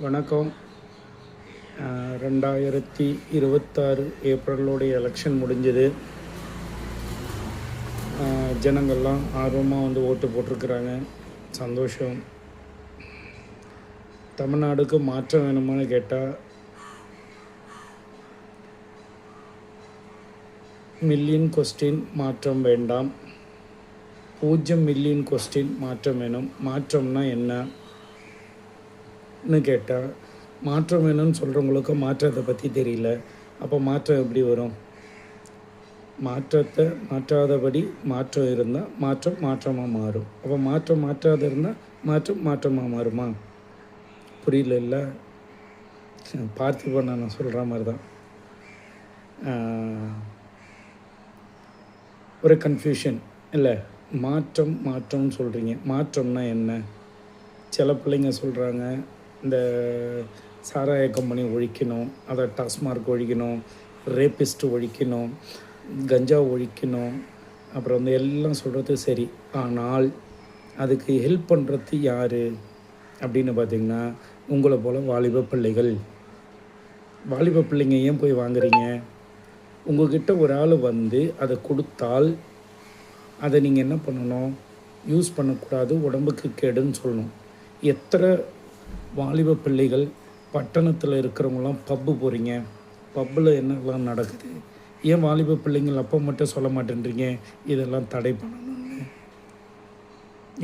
வணக்கம். 2026 ஏப்ரலோடைய எலெக்ஷன் முடிஞ்சது. ஜனங்கள்லாம் ஆர்வமாக வந்து ஓட்டு போட்டிருக்கிறாங்க. சந்தோஷம். தமிழ்நாடுக்கு மாற்றம் வேணுமான்னு கேட்டால் மில்லியன் கொஸ்டின் மாற்றம் வேண்டாம். 0 மில்லியன் கொஸ்டின் மாற்றம் வேணும். மாற்றம்னா என்னன்னு கேட்டால், மாற்றம் வேணும்னு சொல்கிறவங்களுக்கு மாற்றத்தை பற்றி தெரியல. அப்போ மாற்றம் எப்படி வரும்? மாற்றத்தை மாற்றாதபடி மாற்றம் இருந்தால் மாற்றம் மாற்றமாக மாறும். அப்போ மாற்றம் மாற்றாத இருந்தால் மாற்றம் மாற்றமாக மாறுமா? புரியல. பார்த்திபன் நான் சொல்கிற மாதிரி தான். ஒரு கன்ஃபியூஷன் இல்லை. மாற்றம்னு சொல்கிறீங்க. மாற்றம்னா என்ன? சில பிள்ளைங்க சொல்கிறாங்க, இந்த சாராய கம்பெனி ஒழிக்கணும், அதை டாஸ்மார்க் ஒழிக்கணும், ரேபிஸ்ட் ஒழிக்கணும், கஞ்சா ஒழிக்கணும், அப்புறம் வந்து எல்லாம் சொல்கிறது சரி. ஆனால் அதுக்கு ஹெல்ப் பண்ணுறது யார் அப்படின்னு பார்த்திங்கன்னா, உங்களை போல் வாலிப பிள்ளைகள். வாலிப பிள்ளைங்க ஏன் போய் வாங்குறீங்க? உங்கள்கிட்ட ஒரு ஆள் வந்து அதை கொடுத்தால் அதை நீங்கள் என்ன பண்ணணும்? யூஸ் பண்ணக்கூடாது, உடம்புக்கு கேடுன்னு சொல்லணும். எத்தனை வாலிப பிள்ளைகள் பட்டணத்தில் இருக்கிறவங்களாம் பப்பு போகிறீங்க. பப்பில் என்னெல்லாம் நடக்குது? ஏன் வாலிப பிள்ளைங்கள் அப்போ மட்டும் சொல்ல மாட்டேன்றீங்க இதெல்லாம் தடை பண்ணணும்னு?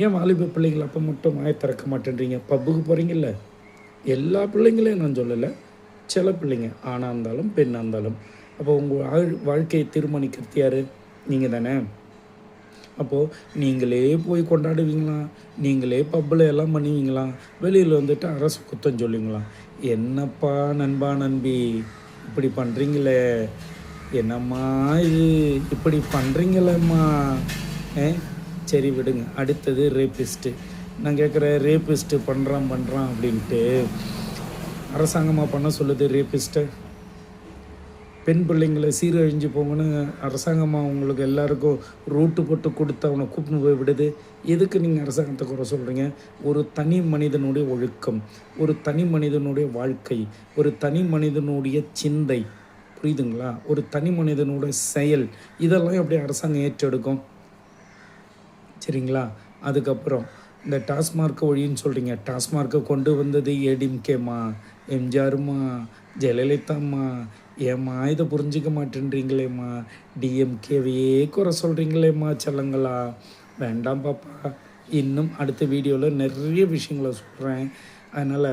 ஏன் வாலிப பிள்ளைங்கள் அப்போ மட்டும் வாயை திறக்க மாட்டேன்றீங்க? பப்புக்கு போகிறீங்கல்ல. எல்லா பிள்ளைங்களையும் நான் சொல்லலை, சில பிள்ளைங்க, ஆணாக இருந்தாலும் பெண்ணாக இருந்தாலும். அப்போ உங்கள் வாழ்க்கையை தீர்மானிக்கிறது யார்? நீங்கள் தானே. அப்போது நீங்களே போய் கொண்டாடுவீங்களா? நீங்களே பப்பில் எல்லாம் பண்ணுவீங்களா? வெளியில் வந்துட்டு அரசு குத்தம் சொல்லுவீங்களா? என்னப்பா நண்பா நண்பி இப்படி பண்ணுறீங்களே, என்னம்மா இது இப்படி பண்ணுறீங்களேம்மா? சரி விடுங்க. அடுத்தது ரேபிஸ்ட்டு. நான் கேட்குறேன், ரேபிஸ்ட்டு பண்ணுறான் அப்படின்ட்டு அரசாங்கமாக பண்ண சொல்லுது ரேபிஸ்ட்டை. பெண் பிள்ளைங்களை சீரழிஞ்சு போங்கன்னு அரசாங்கமாக உங்களுக்கு எல்லாருக்கும் ரூட்டு போட்டு கொடுத்து அவனை கூப்பிட்டு போய் விடுது. எதுக்கு நீங்கள் அரசாங்கத்தை குறை சொல்கிறீங்க? ஒரு தனி மனிதனுடைய ஒழுக்கம், ஒரு தனி மனிதனுடைய வாழ்க்கை, ஒரு தனி மனிதனுடைய சிந்தை, புரியுதுங்களா? ஒரு தனி மனிதனுடைய செயல், இதெல்லாம் எப்படி அரசாங்கம் ஏற்றெடுக்கும்? சரிங்களா? அதுக்கப்புறம் இந்த டாஸ்மார்க்கை ஒழின்னு சொல்கிறீங்க. டாஸ்மார்க்கை கொண்டு வந்தது ஏடிஎம்கேம்மா, எம்ஜிஆருமா, ஜெயலலிதாம்மா. ஏம்மா இதை புரிஞ்சிக்க மாட்டேன்றீங்களேம்மா? டிஎம்கேவையே குறை சொல்கிறீங்களேம்மா செல்லங்களா? வேண்டாம் பாப்பா. இன்னும் அடுத்த வீடியோவில் நிறைய விஷயங்களை சொல்கிறேன். அதனால்